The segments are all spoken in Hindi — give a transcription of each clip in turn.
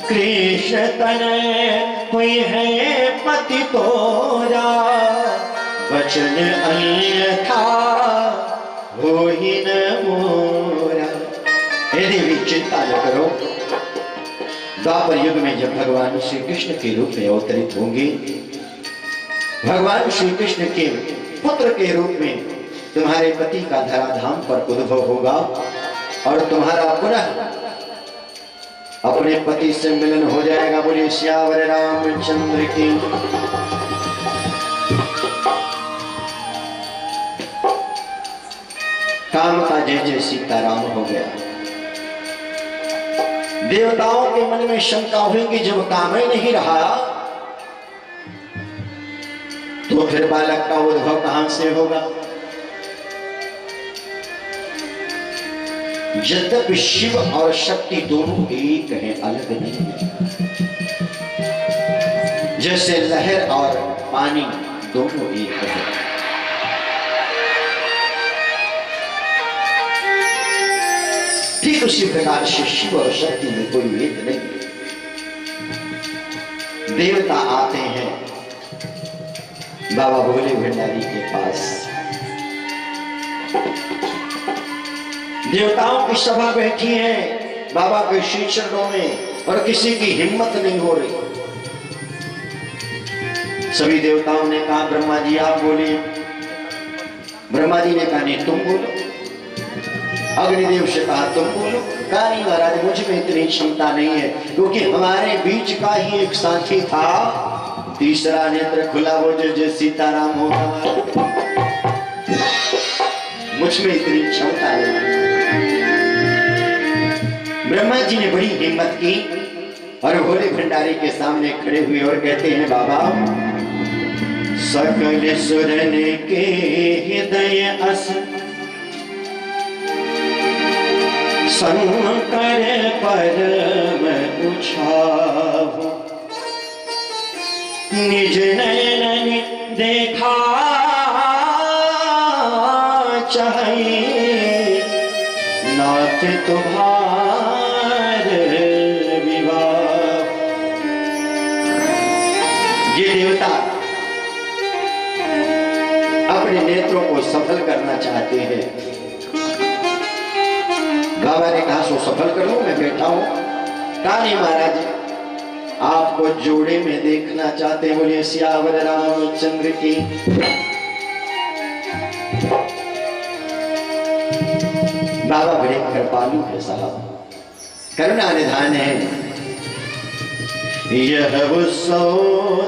कृष्ण तनय हुई है पति तोरा, वचन अन्यथा हो ही न मोरा। हे देवी चिंता न करो, द्वापर युग में जब भगवान श्री कृष्ण के रूप में अवतरित होंगे, भगवान श्री कृष्ण के पुत्र के रूप में तुम्हारे पति का धराधाम पर उद्भव होगा और तुम्हारा पुनः अपने पति से मिलन हो जाएगा। बोलिए श्यावर रामचंद्र की। काम का जय जय सीताराम हो गया। देवताओं के मन में शंका हुई कि जब काम ही नहीं रहा तो फिर बालक का उद्भव कहां से होगा। यद्यपि शिव और शक्ति दोनों एक हैं, अलग नहीं है। जैसे लहर और पानी दोनों एक हैं। ठीक उसी प्रकार से शिव और शक्ति में कोई भेद नहीं। देवता आते हैं बाबा भोले भंडारी के पास, देवताओं की सभा बैठी है बाबा के श्री चरणों में और किसी की हिम्मत नहीं हो रही। सभी देवताओं ने कहा ब्रह्मा जी आप बोलिए। ब्रह्मा जी ने कहा नहीं तुम बोलो। अग्निदेव से कहा तुम बोलो। कहा नहीं महाराज मुझ में इतनी क्षमता नहीं है, क्योंकि हमारे बीच का ही एक साथी था, तीसरा नेत्र खुला हो जो सीताराम होगा, मुझ में इतनी क्षमता नहीं। ब्रह्मा जी ने बड़ी हिम्मत की और भोले भंडारी के सामने खड़े हुए और कहते हैं बाबा सकल सुरन के हृदय अस शंकर परम उछाहु, निज नयन देखा चाहिए नाथ तुम्हार विवाह। ये देवता अपने नेत्रों को सफल करना चाहते हैं। बाबा ने कहा सो सफल कर लो, मैं बैठा हूं। कहा नहीं महाराज आपको जोड़े में देखना चाहते हैं। बोलिए सियावर रामचंद्र की। बाबा बड़े कृपालु है साहब, करुणा निधान है। यह वो सो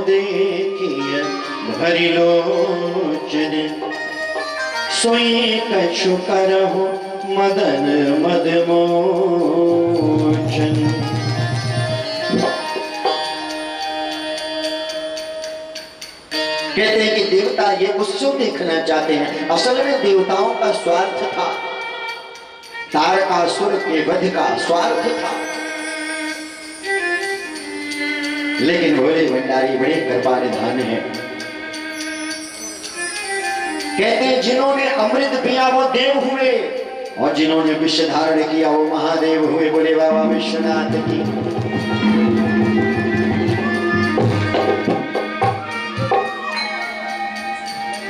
देखिए भरी लोचन, सोई कछु करहु मदन मदमोचन। कहते हैं कि देवता ये उसको देखना चाहते हैं। असल में देवताओं का स्वार्थ था, तारकासुर के वध का स्वार्थ था, लेकिन भोले भंडारी बड़े कृपा निधान है। कहते हैं जिन्होंने अमृत पिया वो देव हुए और जिन्होंने विष धारण किया वो महादेव हुए। बोले बाबा विश्वनाथ की।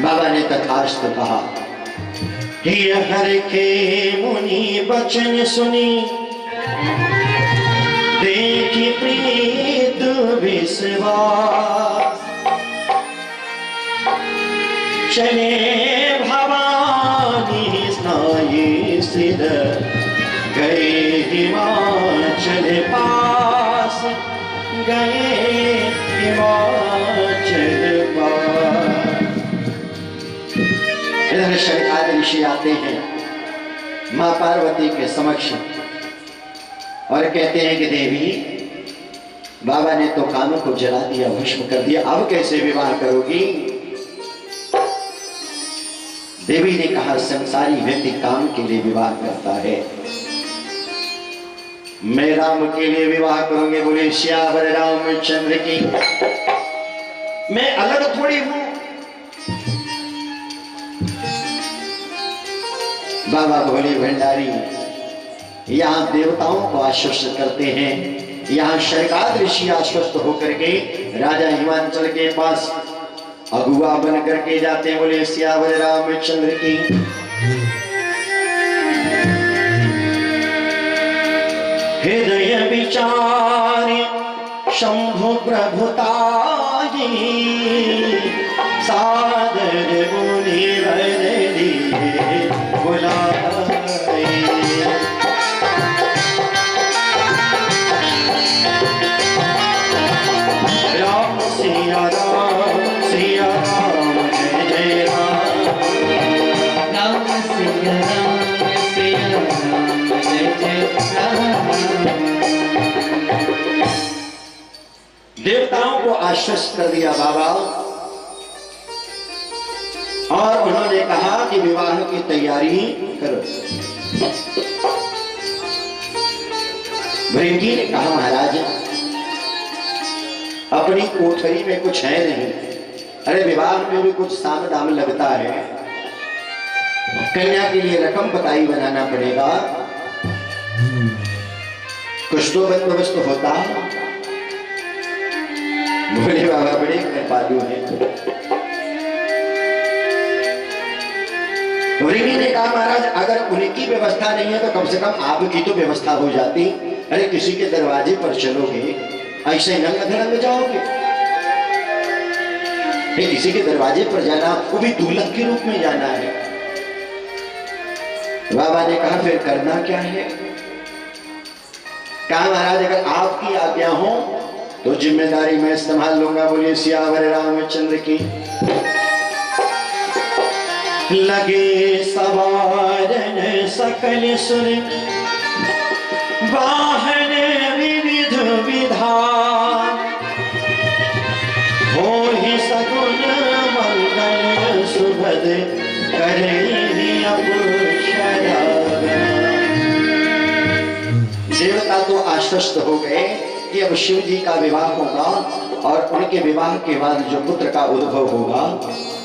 बाबा ने तथास्तु कहा। हर के मुनि वचन सुनी, देखी प्रीत विश्वास, चले भवानी स्नायी सिर, गए हिमाचल पास, गए हिमाचल पास। इधर शंकर ऋषि आते हैं मां पार्वती के समक्ष और कहते हैं कि देवी बाबा ने तो काम को जला दिया, भस्म कर दिया, अब कैसे विवाह करोगी। देवी ने कहा संसारी व्यक्ति काम के लिए विवाह करता है, मैं राम के लिए विवाह करूंगी। बोले श्यावर रामचंद्र की। मैं अलग थोड़ी हूं। बाबा भोले भंडारी यहां देवताओं को आश्वस्त करते हैं यहाँ शरकाद ऋषि आश्वस्त होकर के राजा हिमांचल के पास अगुआ बन करके जाते। बोले सियावर रामचंद्र की। हृदय विचार शंभु प्रभुताई सादर मुनि वर दिए बुलाए। राम सिया राम जय जय राम। राम सिया राम जय जय राम। देवताओं को आश्वस्त कर दिया बाबा, और उन्होंने कहा कि विवाह की तैयारी करो। भृंगी ने कहा महाराज अपनी कोठरी में कुछ है नहीं, अरे विवाह में भी कुछ साम दाम लगता है, कन्या के लिए रकम पताई बनाना पड़ेगा, कुछ तो बंदोबस्त होता। बोले बाबा बड़े कृपालु हैं। भृंगी ने कहा महाराज अगर उनकी व्यवस्था नहीं है तो कम से कम आपकी तो व्यवस्था हो जाती। अरे किसी के दरवाजे पर चलोगे ऐसे नंग धड़ंग जाओगे? किसी के दरवाजे पर जाना, वो भी दुल्हन के रूप में जाना है। बाबा ने कहा फिर करना क्या है? कहा महाराज अगर आपकी आज्ञा हो तो जिम्मेदारी मैं संभाल लूंगा। बोलिए सियावर रामचंद्र की। लगे सवारन सकल सुर वाहन विविध विधान, हो ही सगुन मंगल सुभद करे देवता तो आश्वस्त हो गए कि अब शिव जी का विवाह होगा और उनके विवाह के बाद जो पुत्र का उद्भव होगा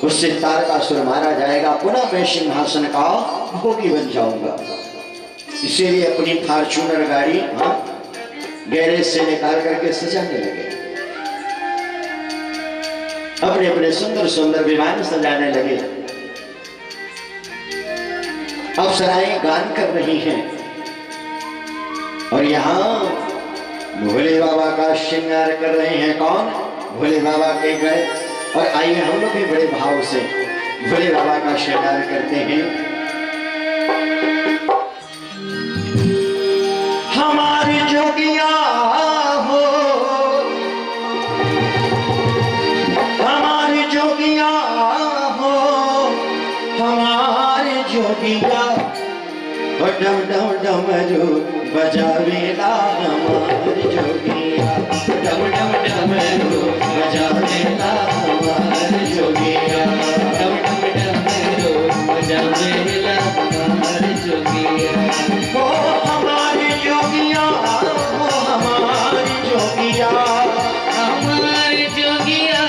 उससे तारकासुर मारा जाएगा, पुनः मैं सिंहासन का भोगी बन जाऊंगा। इसीलिए अपनी फॉर्च्यूनर गाड़ी गैरेज से निकाल करके सजाने लगे, अपने अपने सुंदर सुंदर विमान सजाने लगे। अप्सराएं गान कर रही हैं और यहाँ भोले बाबा का श्रृंगार कर रहे हैं। कौन? भोले बाबा के गए। और आइए हम लोग भी बड़े भाव से भोले बाबा का श्रृंगार करते हैं। हमारी जोगिया हो, हमारी जोगिया हो, हमारी जोगिया डम डम डमरू बजावेला हमारी जोगिया, डम डम डमरू बजावेला हमारी जोगिया, डम डम डमरू बजावेला हमारी जोगिया। हो हमारी जोगिया, हो हमारी जोगिया, हमारी जोगिया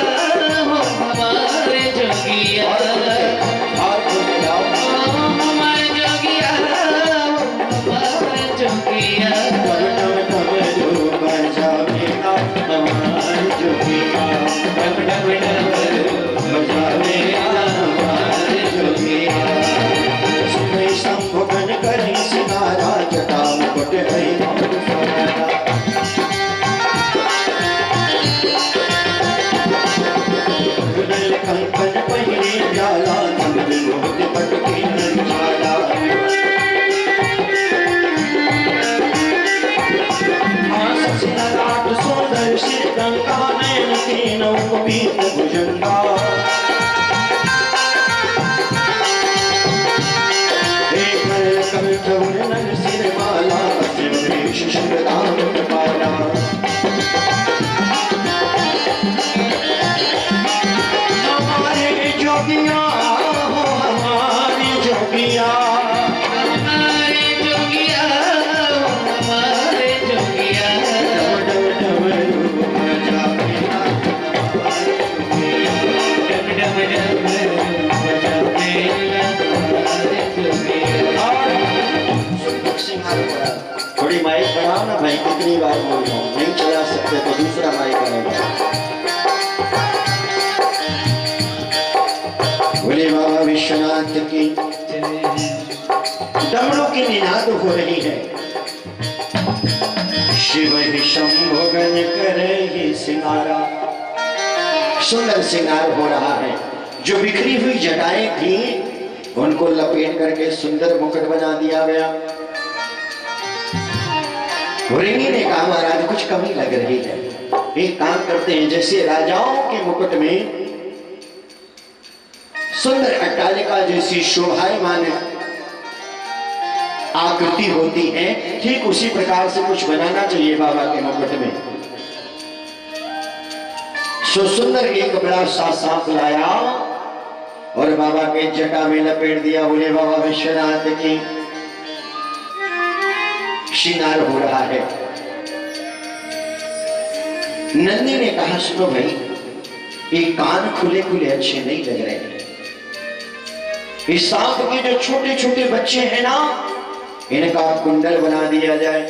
हो, हमारी जोगिया। और बोल जाओ हमारी जोगिया हो, हमारी जोगिया। डम डम डमरू आखिरी बार बोल रहा हूं, नहीं चला सकते तो दूसरा माइक आएगा। बोले बाबा विश्वनाथ की डमरू की निनाद हो रही है। शिव ही शंभो गण करे ही सिंगारा। सुंदर सिंगार हो रहा है। जो बिखरी हुई जटाएं थी उनको लपेट करके सुंदर मुकुट बना दिया गया। रिंगी ने कहा महाराज कुछ कमी लग रही है, एक काम करते हैं, जैसे राजाओं के मुकुट में सुंदर अट्टालिका जैसी शोभायमान आकृति होती है, ठीक उसी प्रकार से कुछ बनाना चाहिए बाबा के मुकुट में। सो सुंदर एक बड़ा सा सांप लाया और बाबा के जटा में लपेट दिया। बोले बाबा विश्वनाथ की श्रृंगार हो रहा है। नंदी ने कहा सुनो भाई, ये कान खुले खुले अच्छे नहीं लग रहे। इस सांप के जो छोटे छोटे बच्चे हैं ना, इनका कुंडल बना दिया जाए।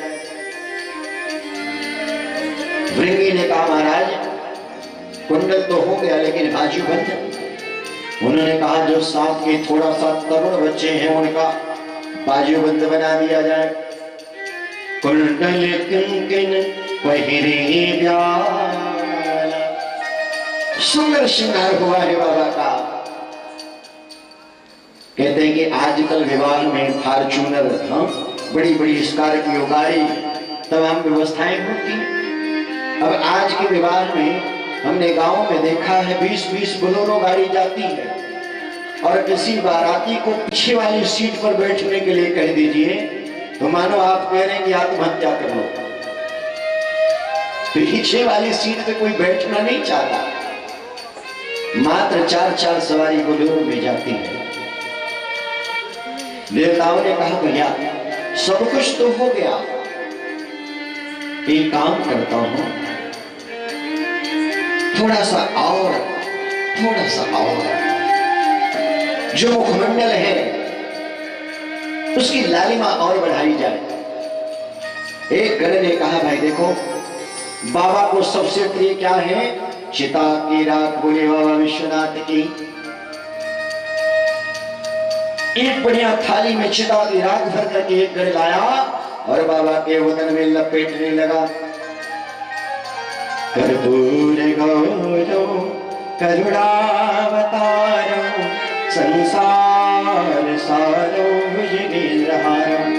भृंगी ने कहा महाराज कुंडल तो हो गया लेकिन बाजू बंद। उन्होंने कहा जो सांप के थोड़ा सा तरुण बच्चे हैं उनका बाजू बंद बना दिया जाए। कुंडल किंकिन पहिरे ब्याला। सुंदर श्रृंगार हुआ है बाबा का। कहते हैं कि आजकल विवाह में फॉर्च्यूनर, बड़ी बड़ी स्कॉर्पियो गाड़ी, तमाम व्यवस्थाएं होती हैं। अब आज के विवाह में हमने गांव में देखा है 20-20 बोलेरो गाड़ी जाती है और किसी बाराती को पीछे वाली सीट पर बैठने के लिए कह दीजिए तो मानो आप कह रहे हैं कि आत्महत्या कर लो। पीछे वाली सीट पे कोई बैठना नहीं चाहता। मात्र 4-4 सवारी बोलेरो में जाती है। देवताओं ने कहा भैया सब कुछ तो हो गया, एक काम करता हूं, थोड़ा सा और जो मुखमंडल है उसकी लालिमा और बढ़ाई जाए। एक गण ने कहा भाई देखो बाबा को सबसे प्रिय क्या है, चिता की राख। बोले बाबा विश्वनाथ की एक बढ़िया थाली में चिता की राख भर करके एक गण लाया और बाबा के वतन में लपेटने लगा। कर्पूर गौरव करुणावतारम संसार सारो भुजगेंद्रहारम।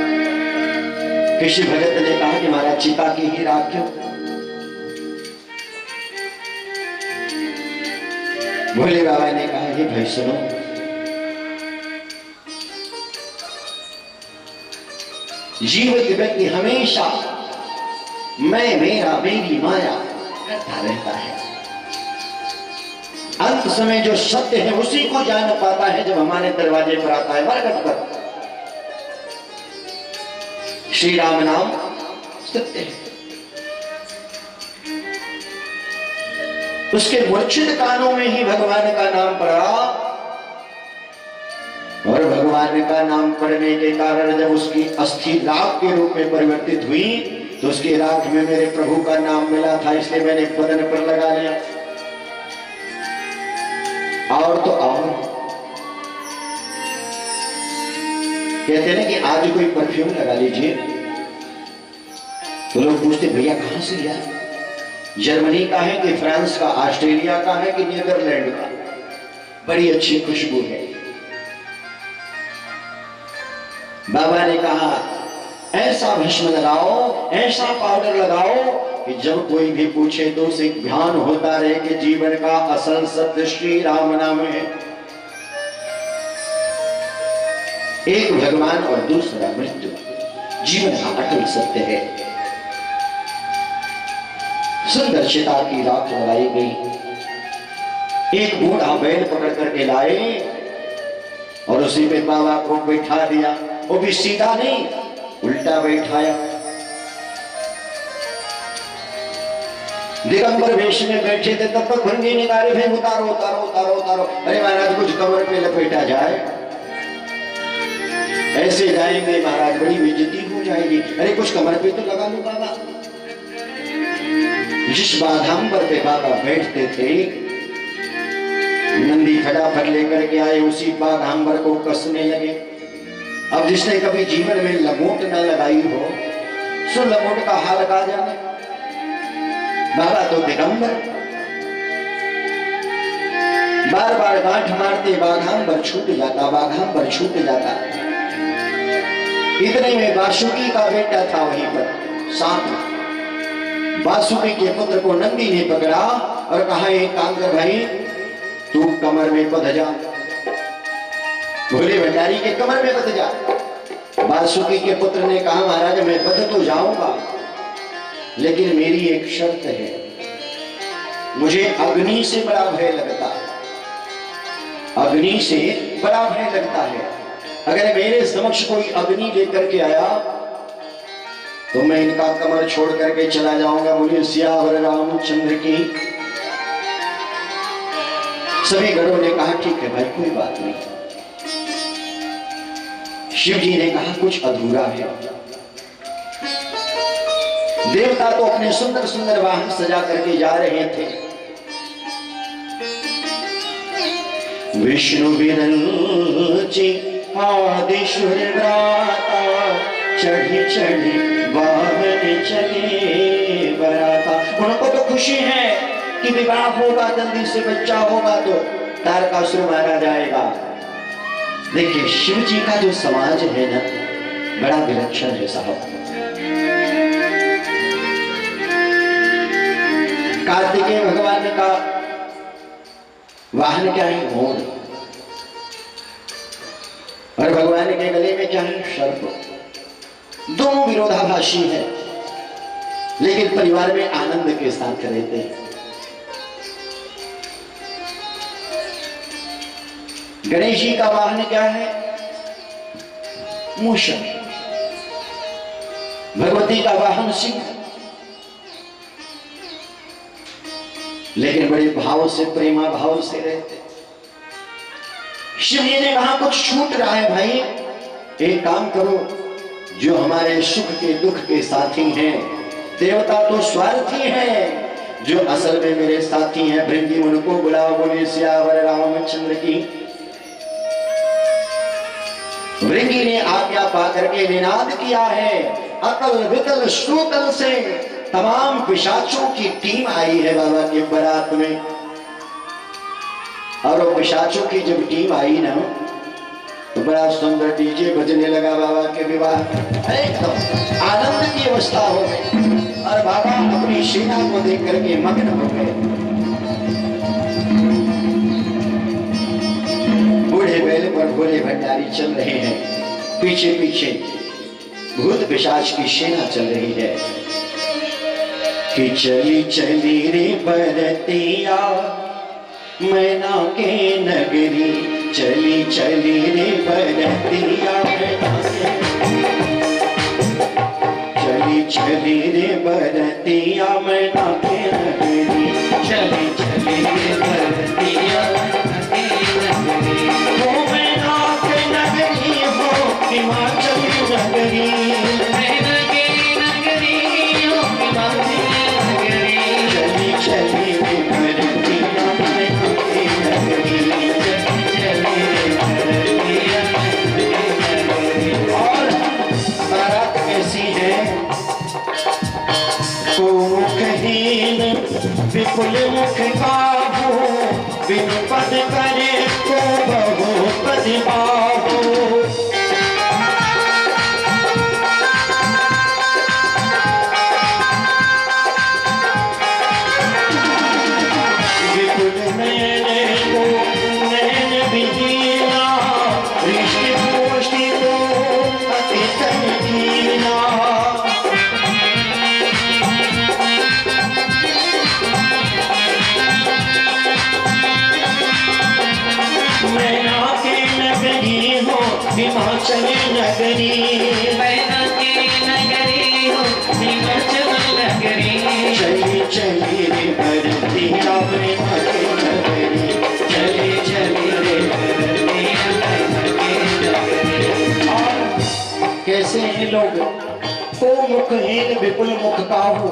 किसी भगत ने कहा कि महाराज चिता की ही राख क्यों? भोले बाबा ने कहा हे भाई सुनो, जीवित व्यक्ति हमेशा मैं मेरा मेरी माया करता रहता है। अंत समय जो सत्य है उसी को जान पाता है जब हमारे दरवाजे पर आता है मरकट पर। श्री राम नाम सत्य है। उसके मूर्छित कानों में ही भगवान का नाम पड़ा और भगवान का नाम पढ़ने के कारण जब उसकी अस्थि राख के रूप में परिवर्तित हुई तो उसकी राख में मेरे प्रभु का नाम मिला था, इसलिए मैंने बदन पर लगा लिया। और तो और कहते हैं कि आज कोई परफ्यूम लगा लीजिए तो लोग पूछते भैया कहां से लिया, जर्मनी का है कि फ्रांस का, ऑस्ट्रेलिया का है कि नीदरलैंड का, बड़ी अच्छी खुशबू है। बाबा ने कहा ऐसा भस्म लगाओ, ऐसा पाउडर लगाओ कि जब कोई भी पूछे तो उसे ध्यान होता रहे कि जीवन का असल सत्य श्री राम नाम है। एक भगवान और दूसरा मृत्यु, जीवन का अटल सत्य है। सुंदर चिता की राख लगाई गई। एक बूढ़ा बैल पकड़ करके लाए और उसी पे बाबा को बैठा दिया। वो भी सीधा नहीं, उल्टा बैठाया। दिगंबर वेश में बैठे थे तब तक भंगी निकाले थे उतारो उतारो उतारो उतारो। अरे महाराज कुछ कमर पे लपेटा जाए, ऐसे जाएंगे महाराज बड़ी बेइज्जती हो जाएगी। अरे कुछ कमर पे तो लगा लो बाबा। जिस बाघांबर पे बाबा बैठते थे, नंदी फटाफट लेकर के आए, उसी बाघांबर को कसने लगे। अब जिसने कभी जीवन में लंगोट न लगाई हो, सो लंगोट का हाल का जाने। बाबा तो दिगंबर, बार बार गांठ मारते बाघांबर छूट जाता, बाघांबर छूट जाता। इतने में बासुकी का बेटा था वहीं पर साथ। बासुकी के पुत्र को नंदी ने पकड़ा और कहा, एक काम कर भाई, तू कमर में बंध जा। भोले भंडारी के कमर में बंध जा। बासुकी के पुत्र ने कहा, महाराज मैं बंध तो जाऊंगा, लेकिन मेरी एक शर्त है, मुझे अग्नि से बड़ा भय लगता है, अग्नि से बड़ा भय लगता है। अगर मेरे समक्ष कोई अग्नि लेकर के आया तो मैं इनका कमर छोड़ करके चला जाऊंगा। बोलिए सियावर रामचंद्र की। सभी गणों ने कहा, ठीक है भाई, कोई बात नहीं। शिव जी ने कहा, कुछ अधूरा है। देवता तो अपने सुंदर सुंदर वाहन सजा करके जा रहे थे। विष्णु विरंची आदिश्वर व्राता, चढ़ी चढ़ी वाहन चले बराता। उनको तो खुशी है कि विवाह होगा, जल्दी से बच्चा होगा तो तारकासुर मारा जाएगा। देखिए शिव जी का जो समाज है ना, बड़ा विलक्षण है साहब। कार्तिकेय भगवान का वाहन क्या है? मोर। और भगवान के गले में क्या है? सर्प। दोनों विरोधाभासी है, लेकिन परिवार में आनंद के साथ रहते हैं। गणेश जी का वाहन क्या है? मूषक। भगवती का वाहन सिंह। लेकिन बड़े भाव से, प्रेमा भाव से रहते। शिव जी ने कहा, कुछ छूट रहा है भाई, एक काम करो, जो हमारे सुख के दुख के साथी हैं, देवता तो स्वार्थी हैं, जो असल में मेरे साथी हैं, भृंगी उनको बुलाओ। बोले सियावर रामचंद्र की। भृंगी ने आज्ञा पा करके निनाद किया है। अकल विकल श्रुतल से तमाम पिशाचों की टीम आई है बाबा के बारात में। और वो पिशाचों की जब टीम आई ना, तो बड़ा सुंदर डीजे बजने लगा बाबा के विवाह। एकदम आनंद की अवस्था हो गई और बाबा अपनी सेना को देख करके मग्न हो गए। बूढ़े बैल पर भोले भंडारी चल रहे हैं, पीछे पीछे भूत पिशाच की सेना चल रही है। कि चली चली रे बरतिया मैना के नगरी, चली चली रे बरतिया मैना के, चली चली रे बरतिया मैना के नगरी, चली चली रे बरतिया मैना के नगरी। वो मैना के नगरी हो हिमाचल नगरी, मैना के नगरी हो हिमाचल नगरी। चली चली रे बरतिया मैना के नगरी, चली रे बरतिया मैना के नगरी। और बारात कैसी है? को मुखहीन विपुल मुख काहू, बिनु पद करे को बहु पद बाहू। विपुल नयन को नयन विहीना, दृष्टि पुष्टि को अति संकीर्णा। मैना के नगरी हो हिमाचल नगरी, मैना के नगरी हो हिमाचल नगरी। चली चली रे बरतिया मैना के नगरी, चली चली रे बरतिया मैना के नगरी। और कैसे हैं लोग? को मुखहीन विपुल मुख काहू,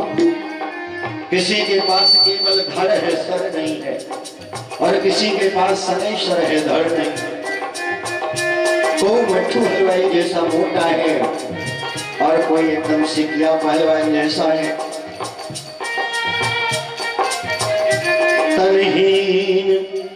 किसी के पास केवल धड़ है, सर नहीं है, और किसी के पास सर है, धड़ नहीं। कोई मट्ठू हलवाई जैसा मोटा है और कोई एकदम सिकिया पहलवान जैसा है। तनहीन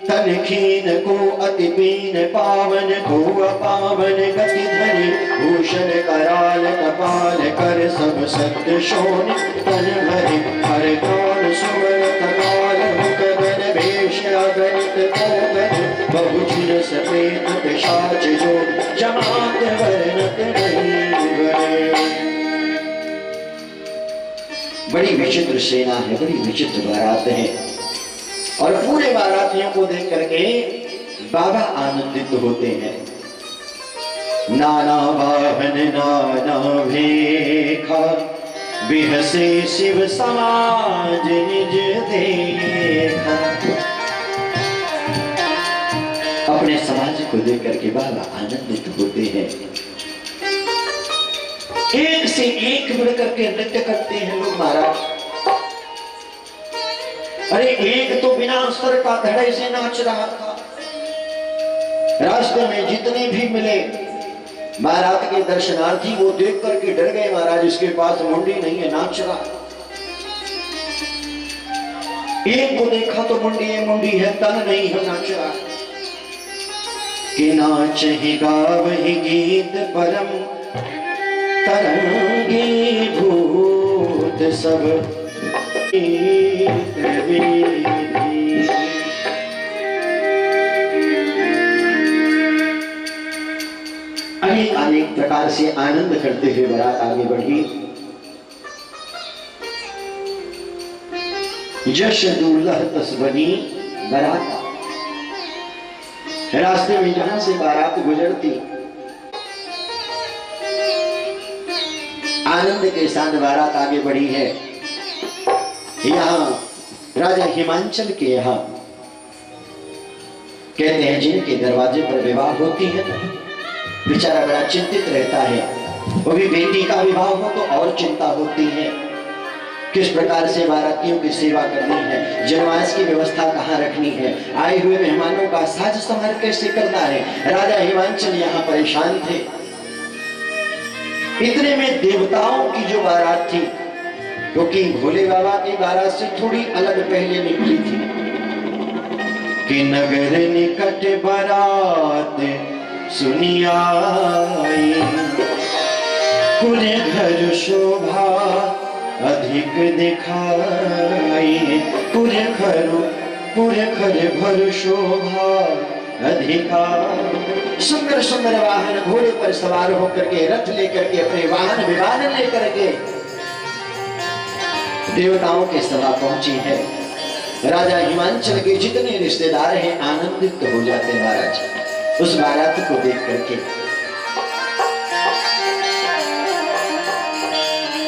तनखीन को अति पीन, पावन को अपावन गति धरि, भूषण कराल कपाल कर सब सत्य शोण, तन भरि हर कौन सुवर कपाल गगन भेष अगणित कोगन, बहुचिर सपेत पिशाच जो जमात वर्णत नहीं गए। बड़ी विचित्र सेना है, बड़ी विचित्र बारात है, और पूरे बारातियों को देख करके बाबा आनंदित होते हैं। नाना वाहन नाना भेखा, बिहसे शिव समाज निज देखा। अपने समाज को देख करके बाबा आनंदित होते हैं। एक से एक बढ़ करके नृत्य करते हैं लोग महाराज। अरे एक तो बिना अस्त्र का धड़े से नाच रहा था। रास्ते में जितने भी मिले बारात के दर्शनार्थी वो देख करके डर गए, महाराज इसके पास मुंडी नहीं है, नाच रहा। एक को देखा तो मुंडी है, तन नहीं है, नाच रहा। कि नाच ही गाव ही गीत परम, तरंगी भूत सब अनेक प्रकार से आनंद करते हुए बारात आगे बढ़ी। जश दुर्लभ तस बनी बारात। रास्ते में जहां से बारात गुजरती, आनंद के साथ बारात आगे बढ़ी है। यहाँ राजा हिमांचल के यहाँ कहते हैं जिनके दरवाजे पर विवाह होती है बेचारा बड़ा चिंतित रहता है। वो भी बेटी का विवाह हो तो और चिंता होती है, किस प्रकार से बारातियों की सेवा करनी है, जनवास की व्यवस्था कहाँ रखनी है, आए हुए मेहमानों का साज संभाल कैसे करना है। राजा हिमांचल यहाँ परेशान थे। इतने में देवताओं की जो बारात थी, क्योंकि भोले बाबा की बारात से थोड़ी अलग पहले निकली थी, कि नगर निकट बारात सुनियाई, पूरे घर शोभा अधिक दिखाई, पूरे घर भर शोभा अधिका। सुंदर सुंदर वाहन घोड़े पर सवार होकर के, रथ लेकर के, अपने वाहन विमान लेकर के देवताओं के सभा पहुंची है। राजा हिमांचल के जितने रिश्तेदार हैं आनंदित हो जाते हैं महाराज उस बारात को देख करके।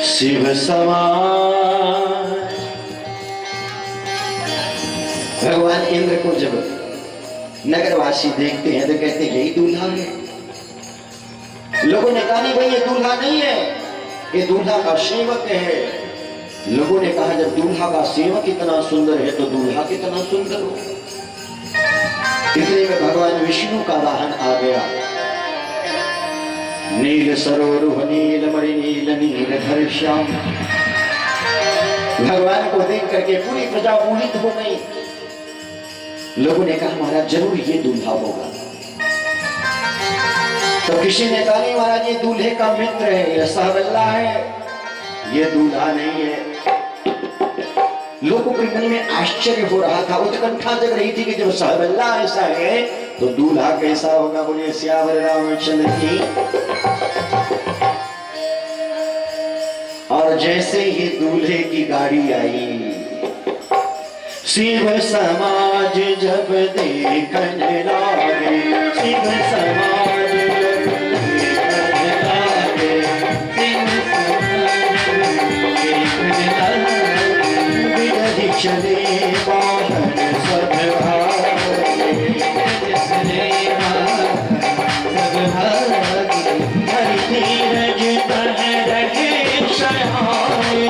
शिव समाज भगवान इंद्र को जब नगरवासी देखते हैं तो कहते हैं यही दूल्हा है। लोगों ने कहा नहीं भाई ये दूल्हा नहीं है, ये दूल्हा का सेवक है। लोगों ने कहा जब दूल्हा का सेवक इतना सुंदर है तो दूल्हा कितना सुंदर हो। इतने में भगवान विष्णु का वाहन आ गया। नील सरोरुह नील मणि नील नील धर श्याम। भगवान को देख करके पूरी प्रजा मोहित हो गई। लोगों ने कहा महाराज जरूर ये दूल्हा होगा। तो किसी ने कहा नहीं महाराज ये दूल्हे का मित्र है, ये सहबल्ला है, ये दूल्हा नहीं है। लोगों के मन में आश्चर्य हो रहा था, उत्कंठा जग रही थी कि जब सहबल्ला ऐसा है तो दूल्हा कैसा होगा। बोले सियावर रामचंद्र की। और जैसे ही दूल्हे की गाड़ी आई, शिव समाज जब देखने लागे, शिव समाज जब देखने लागे, शिव समाज देखने लागे, विदधि चले बाहर सब भागे, चले बाहर सब भागे, हरि धीरज तह रहे सहारे।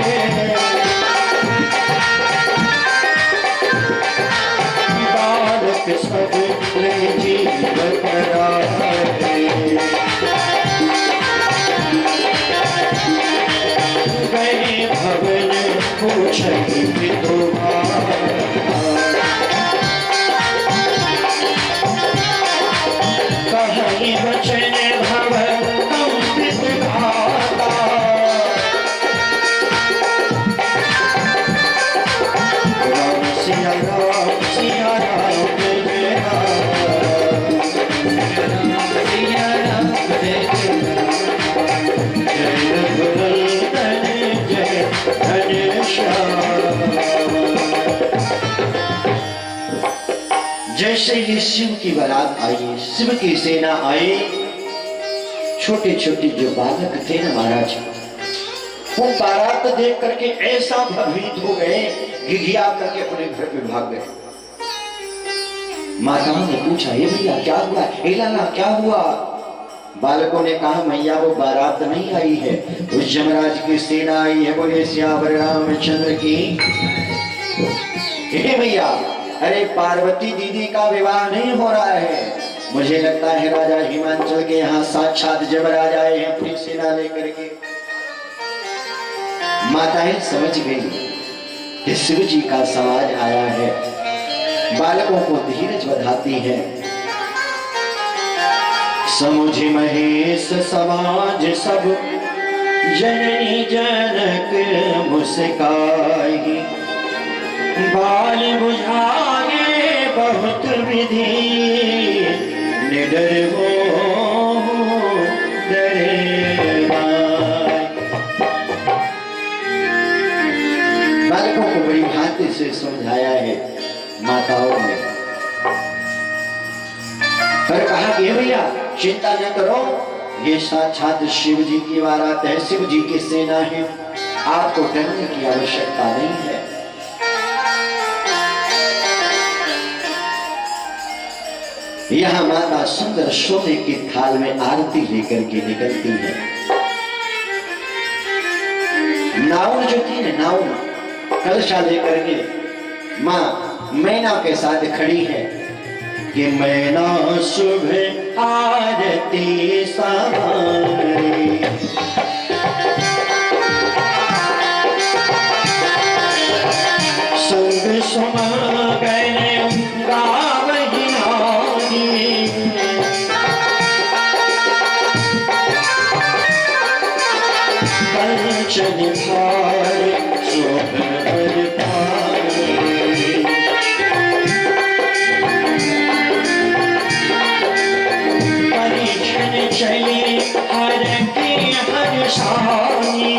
सहित कहीं वचन भव अमृत धारा। राम सिया राम सिया राम जय राम सिया राम जय जय रघुनंदन जय घनश्याम। जैसे ही शिव की बारात आई, शिव की सेना आई, छोटे छोटे जो बालक थे ना महाराज, वो बारात देख करके ऐसा भयभीत हो गए, घिघिया करके अपने घर पे भाग गए। माताओं ने पूछा, ये भैया क्या हुआ, ए लाला क्या हुआ? बालकों ने कहा, मैया वो बारात नहीं आई है, उस यमराज की सेना आई है। बोले सियावर रामचंद्र की। हे भैया, अरे पार्वती दीदी का विवाह नहीं हो रहा है, मुझे लगता है राजा हिमांचल के यहाँ साक्षात यमराज आए हैं अपनी सेना लेकर के। माताएं समझ गई कि शिव जी का समाज आया है, बालकों को धीरज बधाती है। समुझ महेश समाज सब, जननी जनक मुस्काई, बाल बुझाए बहुत विधि, निडर हो डरे माय। बालकों को बड़ी भांति से समझाया है माताओं ने, पर कहा कि भैया चिंता न करो, ये साक्षात शिव जी की बारात है, शिव जी की सेना है, आपको डरने की आवश्यकता नहीं है। यहाँ माता सुंदर सोने की थाल में आरती लेकर के निकलती है। नाउन जो थी ना, नाउन कलशा लेकर के माँ मैना के साथ खड़ी है कि मैना शुभ आरती सारे, संग सुमगन गावहि नारी, कंचन थार शोभ बर पारी, परीक्षण चले हर की हर सानी,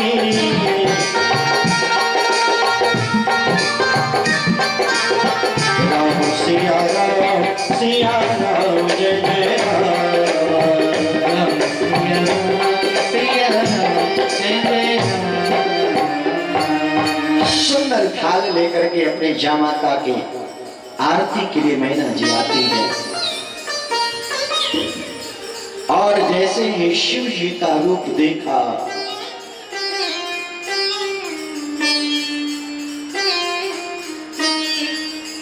राम सिया राम जय जय राम सिया राम जय जय राम। सुंदर थाल लेकर के अपने जामाता के आरती के लिए मैना जी आती है, और जैसे ही शिव जी का रूप देखा,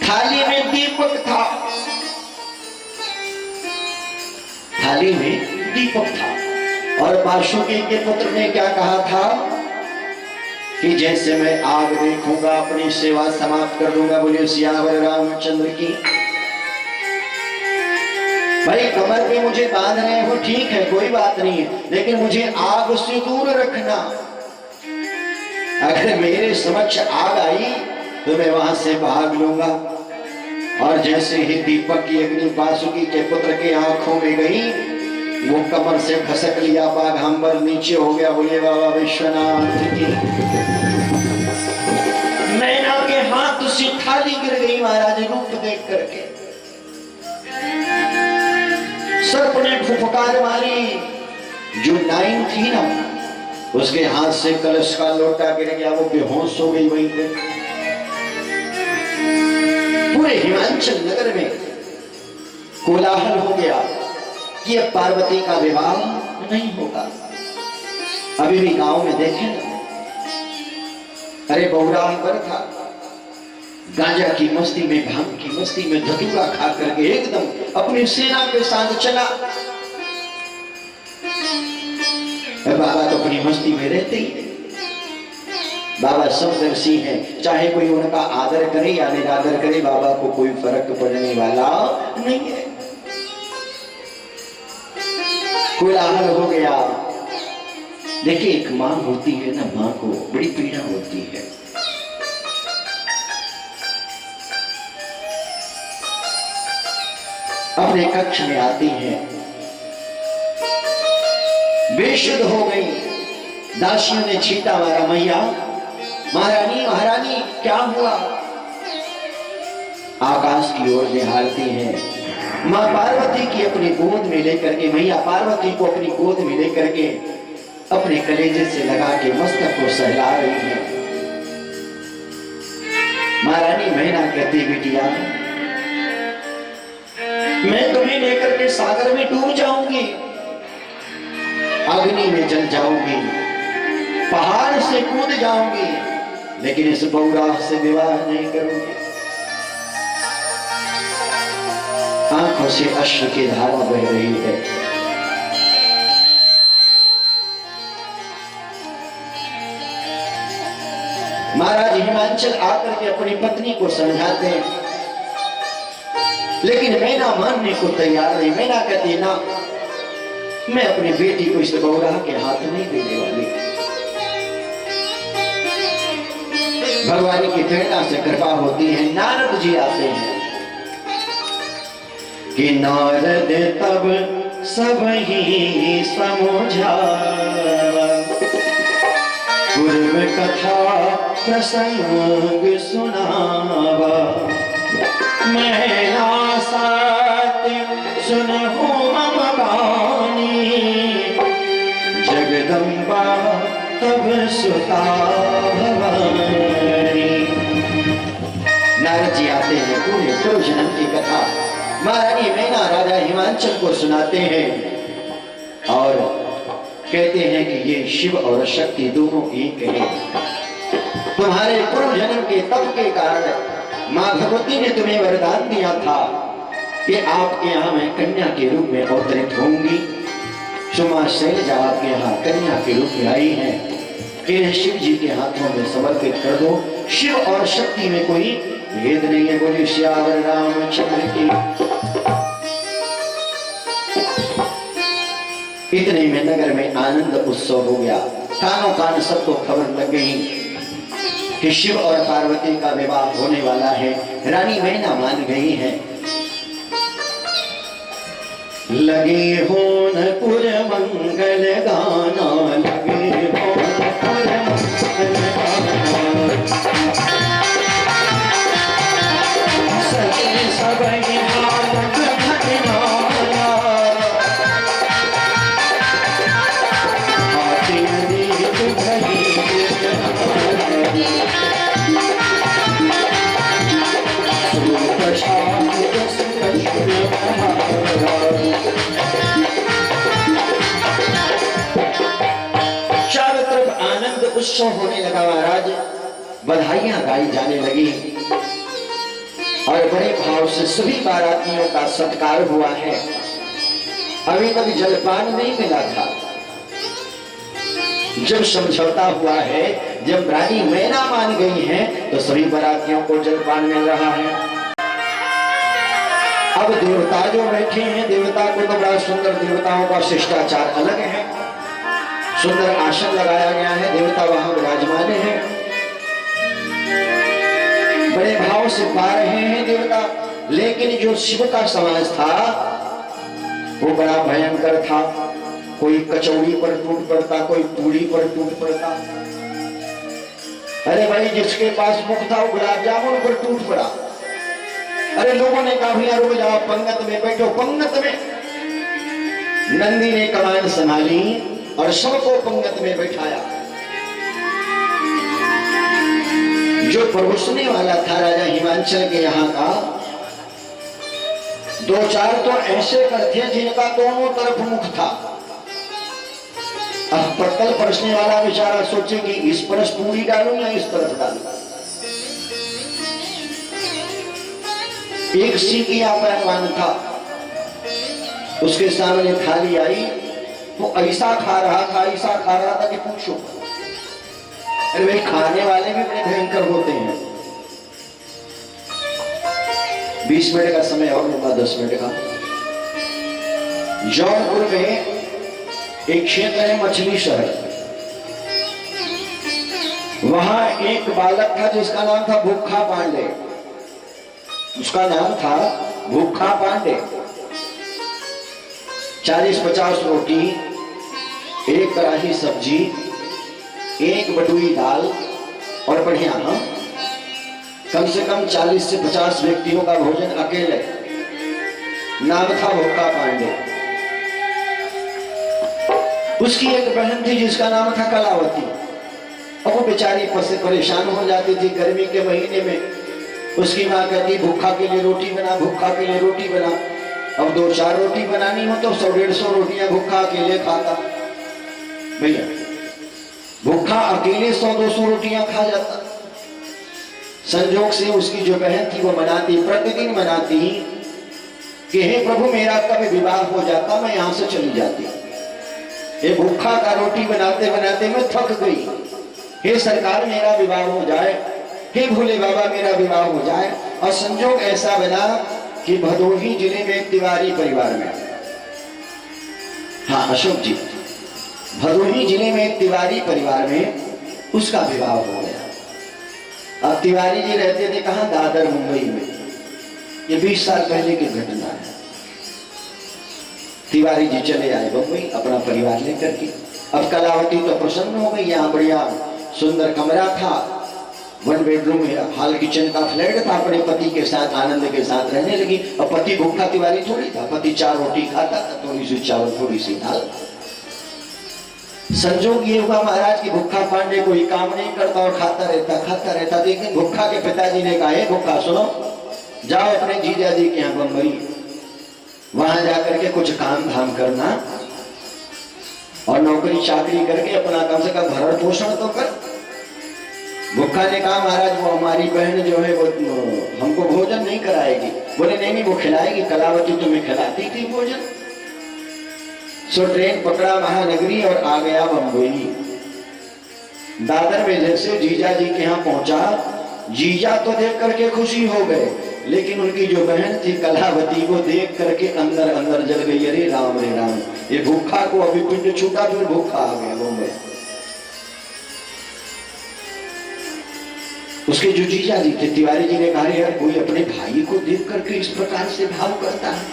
थाली में दीपक था, थाली में दीपक था, और बासुकी के पुत्र ने क्या कहा था कि जैसे मैं आग देखूंगा अपनी सेवा समाप्त कर दूंगा। बोले सियावर रामचंद्र की। भाई कमर पे मुझे बांध रहे हो ठीक है, कोई बात नहीं है, लेकिन मुझे आग से दूर रखना। अगर मेरे समक्ष आग आई तो मैं वहां से भाग लूंगा। और जैसे ही दीपक की अग्नि बासुकी के पुत्र के आंखों में गई, वो कमर से खसक लिया, बाघांबर नीचे हो गया। बोले बाबा विश्वनाथ की। मैना के हाथ से थाली गिर गई महाराज रूप देख करके। सर्प ने फुफकार मारी, जो नाइन थी ना उसके हाथ से कलश का लोटा गिर गया, वो बेहोश हो गई वहीं पे। पूरे हिमाचल नगर में कोलाहल हो गया कि अब पार्वती का विवाह नहीं होगा। अभी भी गांव में देखें ना, अरे बहुरा पर था, गांजा की मस्ती में, भांग की मस्ती में धतूरा खा करके एकदम अपनी सेना के साथ चला। बाबा तो अपनी मस्ती में रहते ही, बाबा समदर्शी हैं, चाहे कोई उनका आदर करे या निरादर करे, बाबा को कोई फर्क पड़ने वाला नहीं है। कोलाहल हो गया। देखिए, एक मां होती है ना, मां को बड़ी पीड़ा होती है। अपने कक्ष में आती है, बेशुद्ध हो गई। दासियों ने छींटा मारा, मैया, महारानी, महारानी क्या हुआ? आकाश की ओर निहारती है। मां पार्वती की अपनी गोद में लेकर के, मैया पार्वती को अपनी गोद में लेकर के अपने कलेजे से लगा के मस्तक को सहला रही है। महारानी मैना कहती, बिटिया, मैं तुम्हें लेकर के सागर में डूब जाऊंगी, अग्नि में जल जाऊंगी, पहाड़ से कूद जाऊंगी, लेकिन इस बौरा से विवाह नहीं करूंगी। आंखों से अश्रु की धारा बह रही है। महाराज हिमांचल आकर के अपनी पत्नी को समझाते हैं, लेकिन मैना मानने को तैयार नहीं। मैना कहती, ना, मैं अपनी बेटी को इस बौरा के हाथ नहीं देने वाली। भगवान की प्रेरणा से कृपा होती है। नारद जी आते हैं कि नारद तब सब ही समझा, पूर्व कथा प्रसंग सुनावा, मैना सत्य सुनहु मम बानी, जगदम्बा तब सुता भवानी। नारद जी आते हैं, पूरे पूर्व जन्म की कथा महारानी मैना राजा हिमांचल को सुनाते हैं और कहते हैं कि ये शिव और शक्ति दोनों एक हैं। तुम्हारे पूर्व जन्म के तप के कारण मां भगवती ने तुम्हें वरदान दिया था कि आपके यहाँ मैं कन्या के रूप में अवतरित होंगी। सुमा शैलजा आपके यहाँ कन्या के रूप में आई है, इन्हें शिव जी के हाथों में समर्पित कर दो। शिव और शक्ति में कोई भेद नहीं है। बोले श्यावर रामचंद्र की। इतने में नगर में आनंद उत्सव हो गया। कानों कान सबको खबर लग गई कि शिव और पार्वती का विवाह होने वाला है। रानी मैना मान गई है। लगे होन पुर मंगल गाना, लगे होन पुर मंगल गाना, सजे सबई हालत घटनाया, आते देख भई चारों तरफ आनंद उत्सव होने लगा। महाराज बधाइयां गाई जाने लगी और बड़े भाव से सभी बारातियों का सत्कार हुआ है। अभी तक जलपान नहीं मिला था। जब समझौता हुआ है, जब रानी मैना मान गई है, तो सभी बारातियों को जलपान मिल रहा है। अब देवता जो बैठे हैं, देवता को तो बड़ा सुंदर, देवताओं का शिष्टाचार अलग है। सुंदर आसन लगाया गया है, देवता वहां विराजमान है, बड़े भाव से पा रहे हैं देवता। लेकिन जो शिव का समाज था वो बड़ा भयंकर था। कोई कचौड़ी पर टूट पड़ता, कोई पूरी पर टूट पड़ता। अरे भाई, जिसके पास मुख था वो गुलाब जामुन पर टूट पड़ा। अरे लोगों ने कहा भैया रुक जाओ, पंगत में बैठो। पंगत में नंदी ने कमान संभाली और सबको पंगत में बैठाया। जो परोसने वाला था राजा हिमांचल के यहाँ का, दो चार तो ऐसे कर थे जिनका दोनों तरफ मुख था। अब पत्तल परसने वाला बेचारा सोचे कि इस परस पूरी डालूं या इस तरफ डालूं। एक सीखिया पहलवान था, उसके सामने थाली आई, वो ऐसा खा रहा था, ऐसा खा रहा था कि पूछो। अरे भाई खाने वाले भी बड़े भयंकर होते हैं। 20 मिनट का समय और होगा, 10 मिनट का। जौनपुर में एक क्षेत्र है मछली शहर, वहां एक बालक था जिसका नाम था भूखा पांडे। उसका नाम था भूखा पांडे। 40-50 रोटी, एक कड़ाही सब्जी, एक बटुई दाल और बढ़िया कम से कम 40 से 50 व्यक्तियों का भोजन अकेले। नाम था भूखा पांडे। उसकी एक बहन थी जिसका नाम था कलावती। अब वो बेचारी परेशान हो जाती थी गर्मी के महीने में। उसकी माँ कहती भूखा के लिए रोटी बना, भूखा के लिए रोटी बना। अब 2-4 रोटी बनानी हो तो 100-150 रोटियां भूखा अकेले खाता। भैया भूखा अकेले 100-200 रोटियां खा जाता। संजोग से उसकी जो बहन थी वो मनाती, प्रतिदिन मनाती कि हे प्रभु मेरा कभी विवाह हो जाता, मैं यहां से चली जाती। ये भूखा का रोटी बनाते बनाते मैं थक गई। हे सरकार मेरा विवाह हो जाए, हे भोले बाबा मेरा विवाह हो जाए। और संजोग ऐसा बना कि भदोही जिले में तिवारी परिवार में, हाँ अशोक जी, भदोही जिले में तिवारी परिवार में उसका विवाह हो गया। अब तिवारी जी रहते थे कहां? दादर मुंबई में। ये 20 साल पहले की घटना है। तिवारी जी चले आए बम्बई अपना परिवार लेकर के। अब कलावती तो प्रसन्न हो गई, यहाँ बढ़िया सुंदर कमरा था, 1 बेडरूम हॉल किचन का फ्लैट था। अपने पति के साथ आनंद के साथ रहने लगी। अब पति भूखा तिवारी थोड़ी था, पति 4 रोटी खाता था, थोड़ी सी चावल थोड़ी सी दाल। संजोग ये हुआ महाराज की भूखा पांडे कोई काम नहीं करता और खाता रहता। लेकिन भूखा के पिताजी ने कहा भूखा सुनो, जाओ अपने जीजा जी के यहाँ बम्बई, वहां जाकर के कुछ काम धाम करना और नौकरी चाकरी करके अपना कम से कम भरण पोषण तो कर। भूखा ने कहा महाराज वो हमारी बहन जो है वो हमको भोजन नहीं कराएगी। बोले नहीं वो खिलाएगी, कलावती तुम्हें खिलाती थी भोजन। सो ट्रेन पकड़ा महानगरी और आ गया बम्बई। दादर में जैसे जीजा जी के यहाँ पहुंचा, जीजा तो देख करके खुशी हो गए, लेकिन उनकी जो बहन थी कलावती को देख करके अंदर अंदर जल गई। अरे राम रे राम, ये भूखा को अभी पिंड छूटा फिर भूखा आ गया बम्बई। उसके जो जीजा जी थे तिवारी जी ने कहा यार कोई अपने भाई को देख करके इस प्रकार से भाव करता है।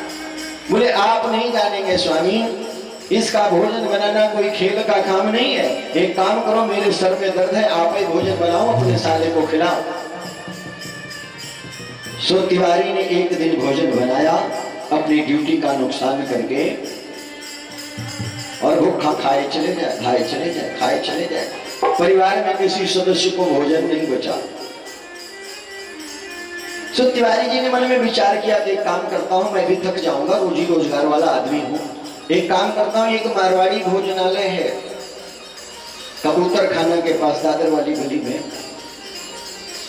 बोले आप नहीं जानेंगे स्वामी, इसका भोजन बनाना कोई खेल का काम नहीं है। एक काम करो, मेरे सर में दर्द है, आप ही भोजन बनाओ, अपने साले को खिलाओ। सो तिवारी ने एक दिन भोजन बनाया अपनी ड्यूटी का नुकसान करके, और भूखा खाए चले जाए। परिवार में किसी सदस्य को भोजन नहीं बचा। सो तिवारी जी ने मन में विचार किया एक काम करता हूं, मैं भी थक जाऊंगा, रोजी रोजगार वाला आदमी हूं। एक काम करता हूं, एक मारवाड़ी भोजनालय है कबूतर खाना के पास दादर वाली गली में,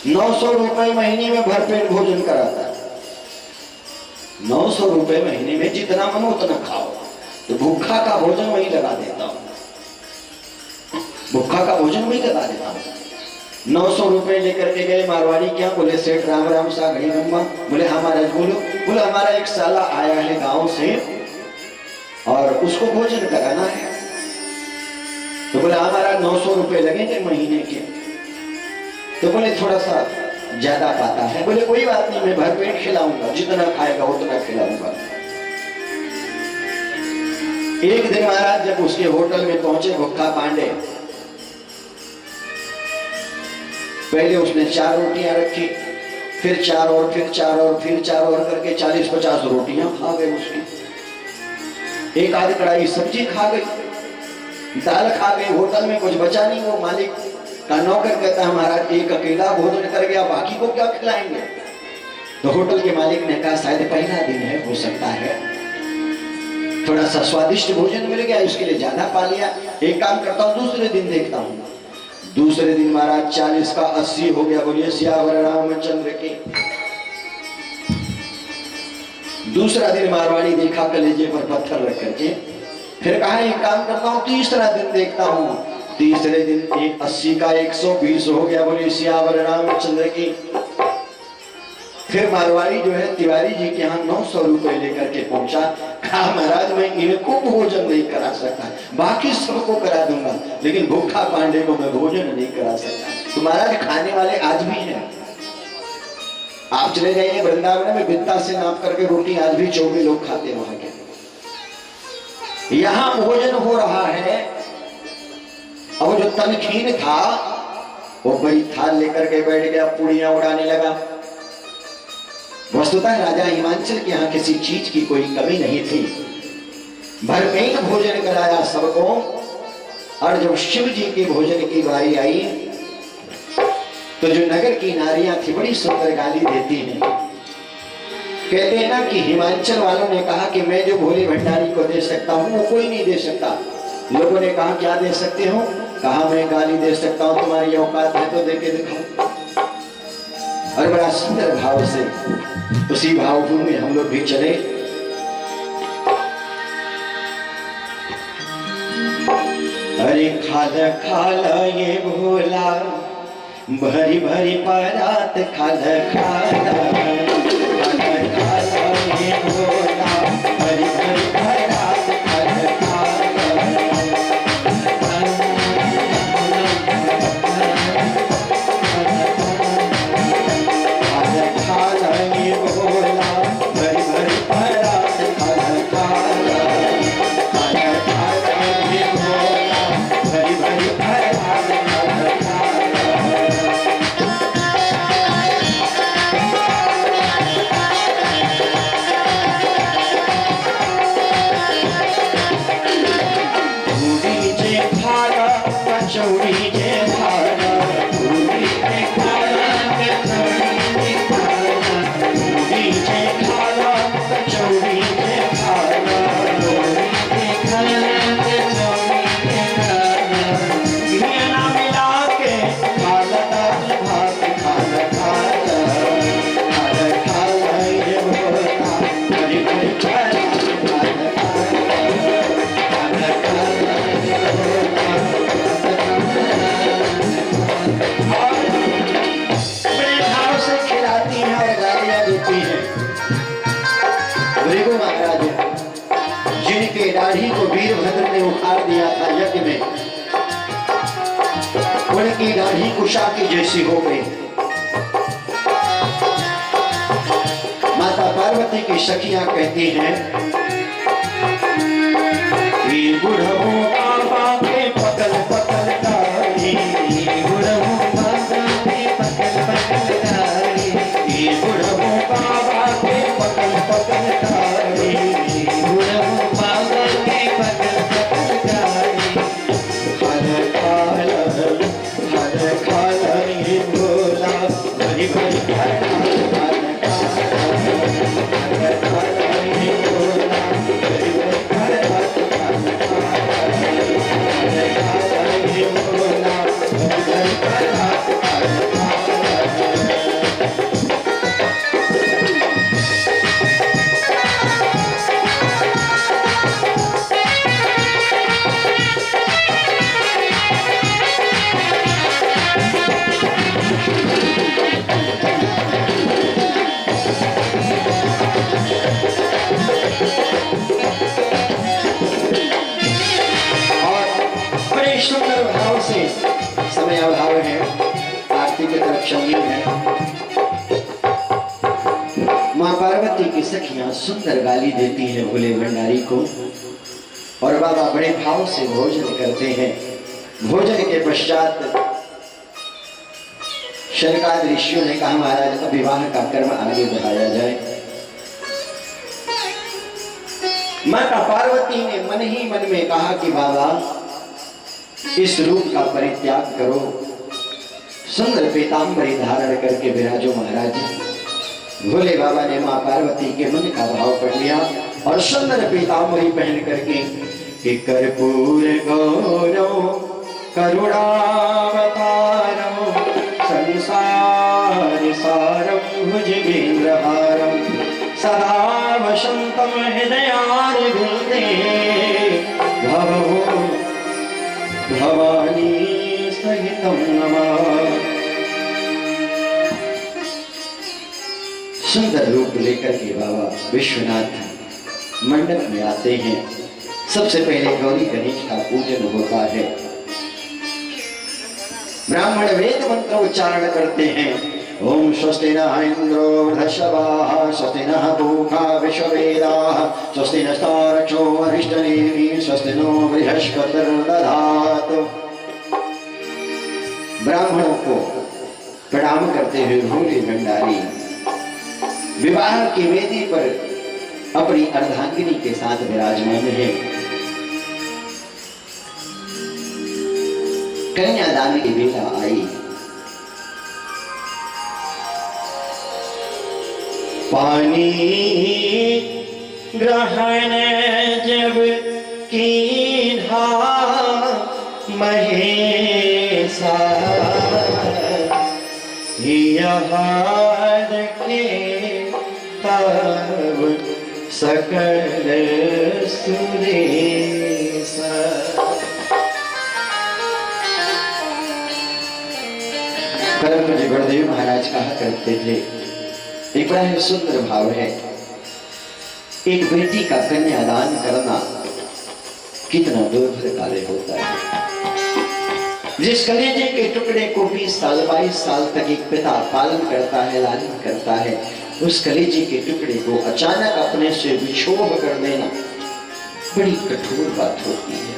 900 रुपए महीने में भरपेट भोजन कराता है। 900 रुपए महीने में जितना मन उतना खाओ। तो भूखा का भोजन वही लगा देता हूं, 900 रुपए लेकर के गए मारवाड़ी क्या? बोले सेठ राम राम सा घड़ी गम्मा। बोले हाँ महाराज बोलो। बोले हमारा एक साला आया है गांव से और उसको भोजन कराना है। तो बोले हमारा 900 रुपए लगेंगे महीने के। तो बोले थोड़ा सा ज्यादा पाता है। बोले कोई बात नहीं, मैं भरपेट खिलाऊंगा, जितना खाएगा उतना खिलाऊंगा। एक दिन महाराज जब उसके होटल में पहुंचे भूखा पांडे, पहले उसने 4 रोटियां रखी, फिर 4 और फिर 4 और फिर 4 और करके 40-50 रोटियां खा गए उसकी। एक आधी कढ़ाई सब्जी खा गई, दाल खा गई। होटल में कुछ बचा नहीं। वो मालिक का नौकर कहता है महाराज एक अकेला भोजन कर गया, बाकी को क्या खिलाएंगे? तो होटल के मालिक ने कहा शायद पहला दिन है, हो सकता है थोड़ा सा स्वादिष्ट भोजन मिल गया, इसके लिए ज्यादा पा लिया। एक काम करता हूँ, दूसरे दिन देखता हूँ। दूसरे दिन महाराज 40 का 80 हो गया। बोलिए सियावर रामचंद्र की। दूसरा दिन मारवाड़ी देखा कलेजे पर पत्थर रख करके, फिर कहा एक काम करता हूँ, तीसरा दिन देखता हूँ तीसरे दिन 80 का 120 हो गया। बोले सियावर रामचंद्र की। फिर मारवाड़ी जो है तिवारी जी के यहाँ 900 रुपए लेकर के पहुंचा। कहा महाराज मैं इनको भोजन नहीं करा सकता, बाकी सबको करा दूंगा, लेकिन भूखा पांडे को मैं भोजन नहीं करा सकता। तो महाराज खाने वाले आज भी हैं। आप चले जाइए वृंदावन में, बित्ता से नाप करके रोटी आज भी 24 लोग खाते वहां के। यहां भोजन हो रहा है। अब जो तनखीन था वो बड़ी थाल लेकर के बैठ गया, पुड़ियां उड़ाने लगा। वस्तुतः राजा हिमांचल के यहाँ किसी चीज की कोई कमी नहीं थी। भरपेट भोजन कराया सबको। और जब शिव जी के भोजन की बारी आई तो जो नगर की नारियां थी बड़ी सुंदर गाली देती हैं। कहते हैं ना कि हिमांचल वालों ने कहा कि मैं जो भोले भंडारी को दे सकता हूं वो कोई नहीं दे सकता। लोगों ने कहा क्या दे सकते हो? कहा मैं गाली दे सकता हूं, तुम्हारी औकात है तो दे के दिखाओ। और बड़ा सुंदर भाव से उसी भावभूमि में हम लोग भी चले। अरे खाला खाला ये भोला, भरी भरी परात खाला खाला, खाला खाला ये भोला, भरी भरी परात खाला खाला, खाला खाला ये भोला, भरी भरी परात खाला खाला, खाला खाला ये भोला, भरी भरी परात खाला खाला। कचौड़ी जे खाना, पूरी जे खाना, कचौड़ी जे खाना, पूरी जे खाना, कचौड़ी जे खाना, पूरी जे खाना, कचौड़ी जे खाना, घी ना मिला के खाला दाल भात खाला खाला, खाला खाला ये भोला, भरी भरी परात खाला खाला, खाला खाला ये भोला। बड़े भाव से खिलाती हैं और गालियां देती हैं। भृगु महाराज जिनके दाढ़ी को वीरभद्र ने उखाड़ दिया था यज्ञ में, उनकी दाढ़ी कुशा की जैसी हो गई। माता पार्वती की सखियां कहती हैं कि बुढ़ऊ बाबा के पकल पकल दाढ़ी, बुढ़ऊ बाबा के पकल पकल दाढ़ी, बुढ़ऊ बाबा के पकल पकल दाढ़ी, बुढ़ऊ बाबा के पकल पकल दाढ़ी, खाला खाला खाला खाला ये भोला, भरी भरी परात खाला खाला ये भोला, भरी भरी परात खाला खाला ये भोला, भरी भरी परात खाला खाला। बड़े सुंदर भाव से, समय अभाव है, आरती की तरफ चलनी है। मां पार्वती की सखियां सुंदर गाली देती हैं भोले भंडारी को और बाबा बड़े भाव से भोजन करते हैं। भोजन के पश्चात शनकाद ऋषियों ने कहा महाराज अब विवाह का कर्म आगे बढ़ाया जाए। माता पार्वती ने मन ही मन में कहा कि बाबा इस रूप का परित्याग करो, सुंदर पीतांबरी धारण करके विराजो महाराज। भोले बाबा ने मां पार्वती के मन का भाव पढ़ लिया और सुंदर पीतांबरी पहन करके कि कर्पूर गौरव करुणावतारम संसार सारम भुजगेन्द्रहारम सदा वसंतम हृदयारविंदे भवो भवानी सुंदर रूप लेकर के बाबा विश्वनाथ मंडप में आते हैं। सबसे पहले गौरी गणेश का पूजन होता है। ब्राह्मण वेद मंत्र उच्चारण करते हैं। ओम स्वस्ति नः इंद्रो वृषभाः, स्वस्ति नः पूषा विश्ववेदाः, स्वस्ति नस्तार्क्ष्यो अरिष्टनेमिः, स्वस्ति नो बृहस्पतिर्दधातु। ब्राह्मणों को प्रणाम करते हुए भोले भंडारी विवाह की वेदी पर अपनी अर्धांगिनी के साथ विराजमान है। कन्यादान की बेला आई। पानी ग्रहण जब कीन्हा महेशा, यहाँ रखे तब सकल सुरेशा। परम पूज्य गुरुदेव महाराज कहा करते थे, एक बड़ा ही सुंदर भाव है, एक बेटी का कन्यादान करना कितना दुर्भर कार्य होता है। जिस कलेजे के टुकड़े को 20 साल 22 साल तक एक पिता पालन करता है, लालन करता है, उस कलेजे के टुकड़े को अचानक अपने से विक्षोभ कर देना बड़ी कठोर बात होती है।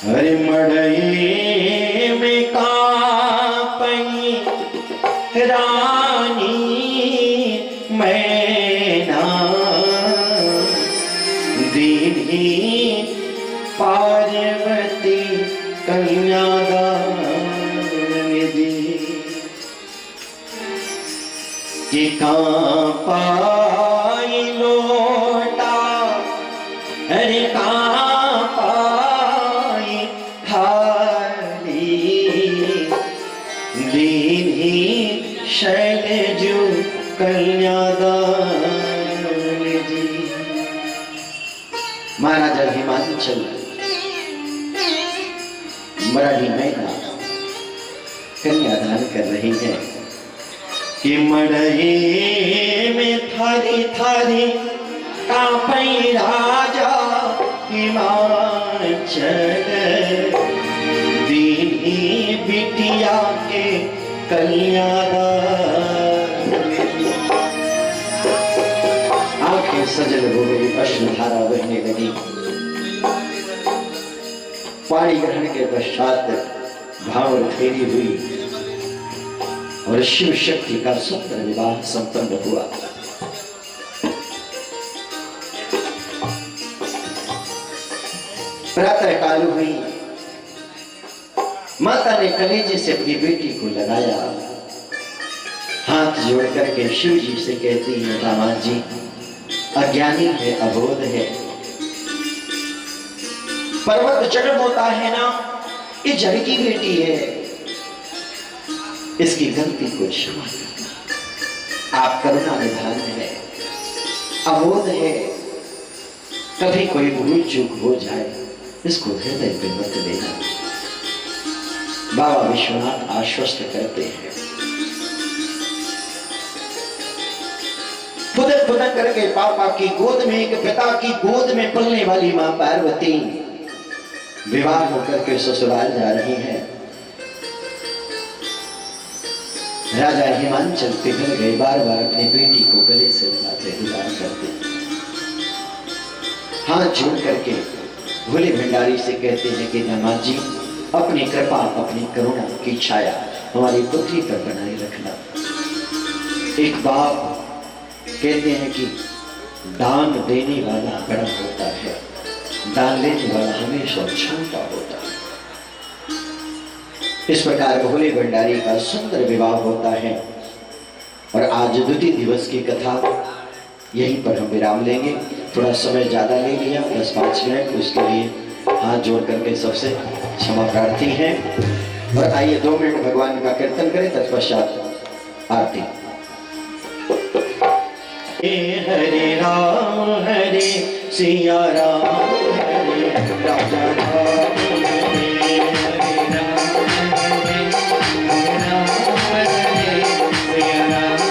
हरे मड़ई में कांपई रानी मैना, दीनी पार्वती कन्यादान दी, कि कांपाई लोटा, अरे कांपाई थाली, दीनी शैलजू कन्यादान दी। महाराजा हिमांचल मराठी मैना कन्यादान कर रही है कि मड़ई में थारी थारी कांपई राजा हिमांचल, दीनी बिटिया के कन्यादान। आंखें सजल हो गई, अश्रुधारा बहने लगी। पाणी ग्रहण के पश्चात भावर फेरी हुई और शिव शक्ति का सुंदर विवाह संपन्न हुआ। प्रातः काल हुई, माता ने कलेजे से अपनी बेटी को लगाया, हाथ जोड़ करके शिव जी से कहती है, दामाद जी अज्ञानी है, अबोध है, पर्वत जन्म होता है ना, ये जड़ की बेटी है, इसकी गलती को क्षमा करना। आप करुणा निधान है, अबोध है, कभी कोई भूल चूक हो जाए इसको हृदय पे मत लेना। बाबा विश्वनाथ आश्वस्त करते हैं। फुदक फुदक करके पापा की गोद में, एक पिता की गोद में पलने वाली मां पार्वती विवाह होकर के ससुराल जा रही है। राजा हिमांचल पिघल गए, बार बार अपनी बेटी को गले से लगाते दुलार करते, हाथ जोड़ करके भोले भंडारी से कहते हैं कि दामाद जी अपनी कृपा, अपनी करुणा की छाया हमारी पुत्री पर बनाए रखना। एक बाप कहते हैं कि दान देने वाला बड़ा होता है, दान लेने वाला हमेशा छोटा होता है। इस प्रकार भोले भंडारी का सुंदर विवाह होता है। और आज द्वितीय दिवस की कथा यहीं पर हम विराम लेंगे। थोड़ा समय ज्यादा ले लिया, 10-5 मिनट, उसके लिए हाथ जोड़ करके सबसे क्षमा प्रार्थी हैं। और आइए 2 मिनट भगवान का कीर्तन करें, तत्पश्चात आरती। हरे राम हरे सिया राम, हरे राजा राम, हरे राम हरे सिया राम।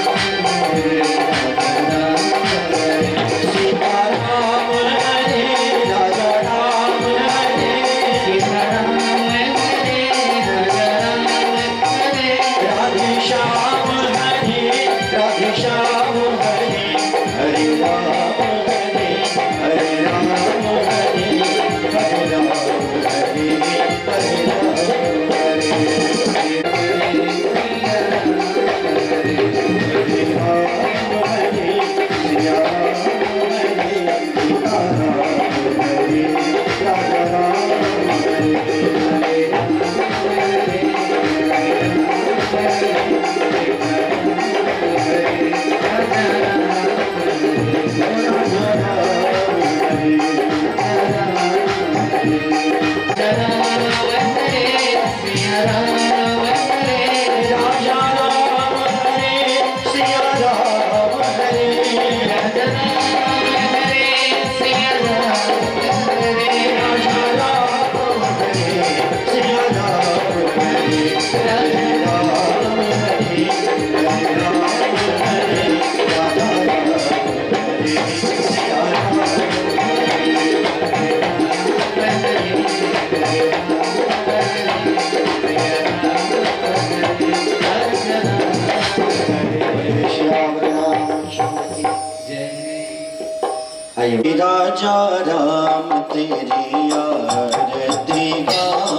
जय राजा राम तेरी आरती गाओ,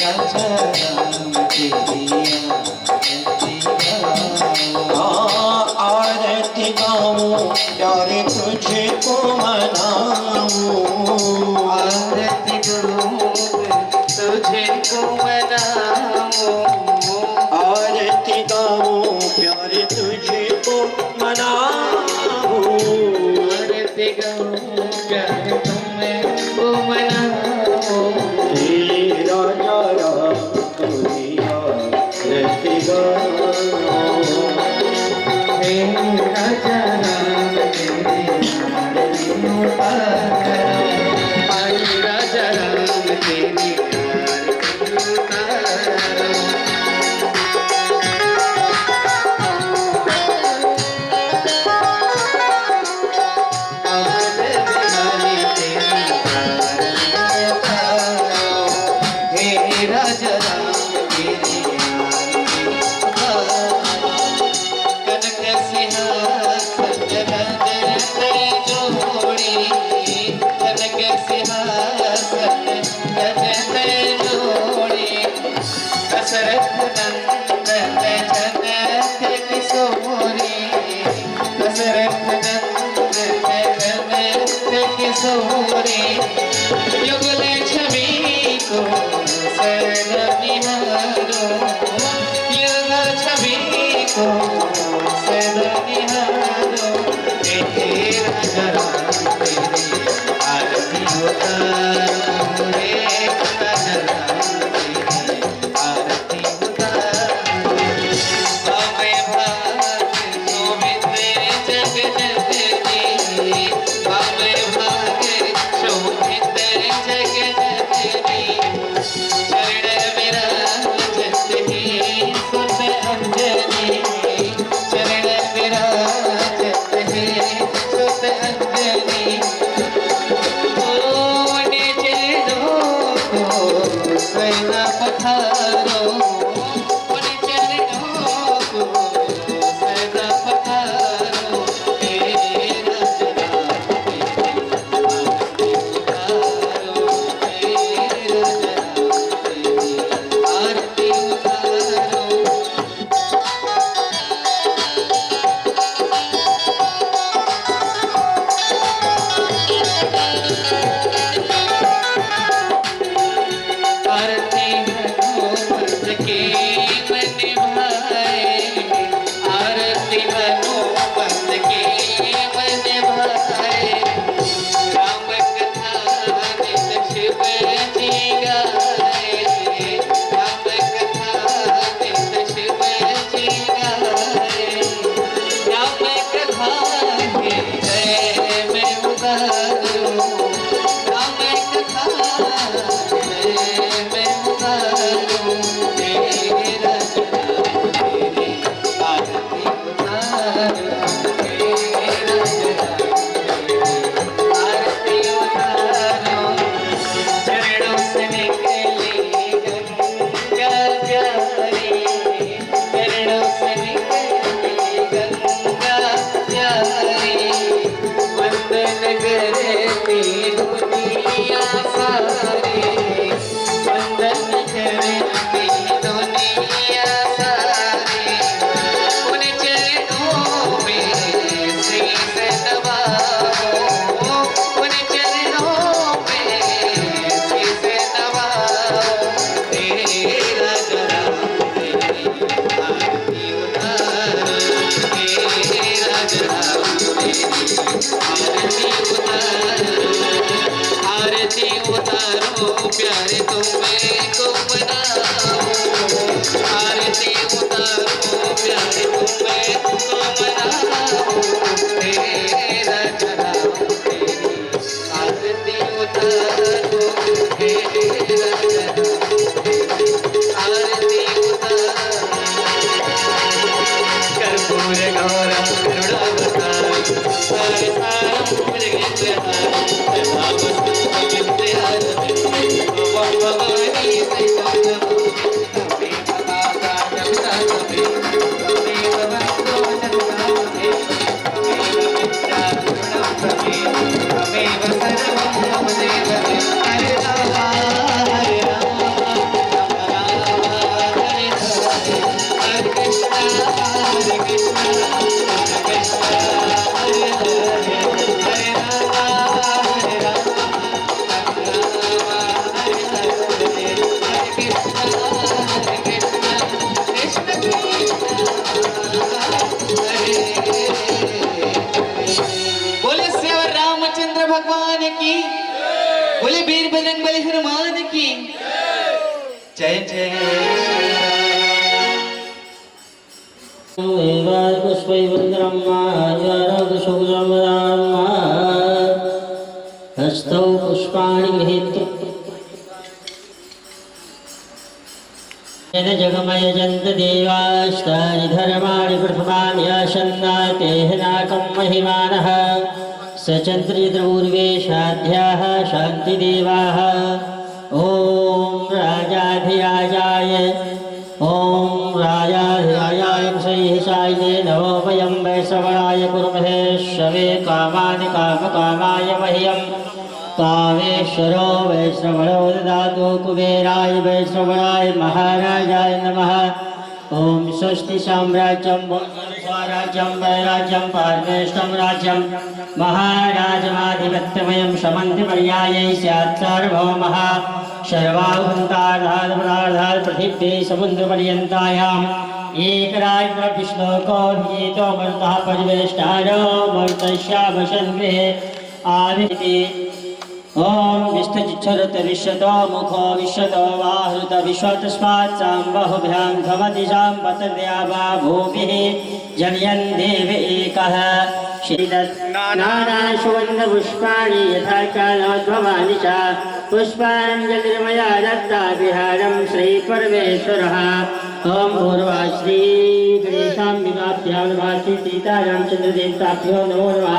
राजा राम तेरी आरती गाओ, आरती गाऊं प्यारे तुझको मनाऊं, आरती गाऊं तुझको मनाऊं, आरती गाऊं प्यारे तुझको मनाऊं, आरती गाऊं प्यारे तुमको मनाऊं, हे राजा राम तेरी आरती गाऊं, हे राजा राम तेरी आरती उतारो, आई राजा राम तेरी आरती उतारो, अवध बिहारी तेरी आरती उतारो, हे राजा राम तेरी आरती उतारो, कनक सिंहासन नंदन से जोड़ी, कनक सिंहासन नंदन से जोड़ी, दशरथ नंदन जनक किशोरी, दशरथ नंदन जनक किशोरी, युगल छवि को सदा निहारो, युगल छवि को सदा निहारो, हे राजा राम तेरी आरती उतारो, हे राजा राम तेरी आरती उतारो, बाबे भाग शोभित जगन्नाथनी, बाबे भाग शोभित जगन्नाथनी, चरण विराजत ही सुत अंजनी, चरण विराजत ही सुत अंजनी, ओने चरणों को सैना पधारो, ओने चरणों को सैना पधारो, हे राजा राम तेरी आरती उतारो, आरती हनुमत के मन भाए, आरती हनुमत के मन भाए, राम कथा नित शिव जी गाए, राम कथा नित शिव जी गाए, राम कथा हृदय में उतारो, राम कथा हृदय में उतारो, हे राजा राम तेरी आरती उतारो, हे राजा राम आरती उतारो, चरणों से निकली गंगा प्यारी, चरणों से निकली गंगा प्यारी, वंदन करती दुनिया सारी, वंदन करती दुनिया सारी, उन चरणों में शीश नवाओ, उन चरणों में शीश नवाओ, हे राजा राम तेरी आरती उतारो, हे राजा राम तेरी आरती उतारो, आरती उतारो प्यारे तुमको मनाओ, आरती उतारो प्यारे तुमको मनाओ, हे राजा राम तेरी आरती उतारो, हे राजा राम तेरी आरती उतारो, कर्पूर गौरम करुणावतारम, सारे सारम भुजगेन्द्रहारम, भवानी से भगवान की, बोले वीर बजरंग बली हनुमान की जय जय। हस्तौ पुष्पाणि गृहीत्वा जगमयजन्त देवास्तानि धर्माणि प्रथमानि आसन्नातेः नाकं महिमानः सचन्द्रपूर्वेशाध्याः शान्तिदेवाः। ॐ राजाधिराजाय विषयिषाय नमो वयं वैश्रवणाय कुर्महे शवे कामानि कामकामाय मह्यम् कामेश्वरो वैश्रवणो ददातु कुबेराय वैश्रवणाय महाराजाय नमः। ॐ स्वस्ति साम्राज्यं स्वराज्यं वैराज्यं पारमेष्टं राज्यं महाराजमाधिपत्यमयं समन्त्रिपर्यायै स्यात् सार्वभौमः सर्वाभूतार्थात् पृथिव्यै समुद्रपर्यन्तायाम् एकराज्यविश्लोको विजितो मरुतः परिवेष्टारो मरुतस्यावसन् गृहे आदिति। ओम विष्णुचिच्छरत विश्वतो मुखो विश्वतो वाहृत विश्वतस्मात् साम्बाहुभ्यां धमतिशां पतद्यावा भूमिः जनयन् देव एकः नाना सुगन्धपुष्पाणि यथा कालोद्भवानि च पुष्पाञ्जलिर्मया दत्ता विहारं श्रीपरमेश्वरः। ओम पूर्वाश्री गणेशां विवाभ्यां भाति सीतारामचन्द्रदेवताभ्यो नमो नमः।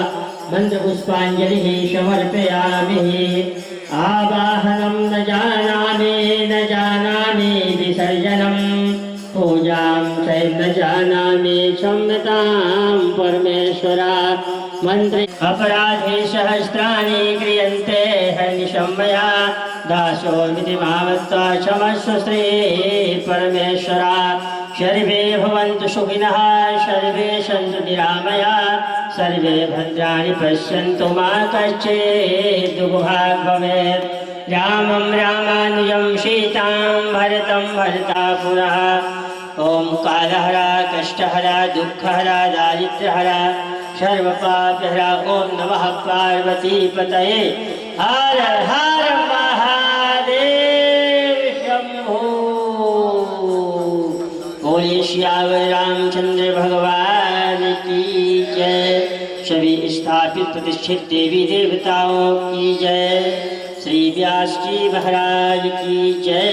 मन्त्रपुष्पाञ्जलिः समर्पयामि। आवाहनं न जानामि विसर्जनं पूजां चैव न जानामि क्षम्यतां परमेश्वर। मन्त्रे अपराधे सहस्राणि क्रियन्ते हनिशम्मया दासोऽमिति मामत्वा क्षमस्व श्री परमेश्वर। सर्वे भवन्तु सुखिनः सर्वे सन्तु निरामया सर्वे भद्राणि पश्यन्तु मा कश्चित् दुःखभाग् भवेत्। रामं रामानुजं सीतां भरतं भरता पुरः। ॐ कालहरा कष्टहरा दुःखहरा दारिद्र्यहरा सर्वपापहरा। ॐ नमः पार्वतीपतये हर हर महादेव शम्भो। बोलिए श्यावर रामचंद्र भगवान की जय। सभी स्थापित प्रतिष्ठित देवी देवताओं की जय। श्री व्यास जी महाराज की जय।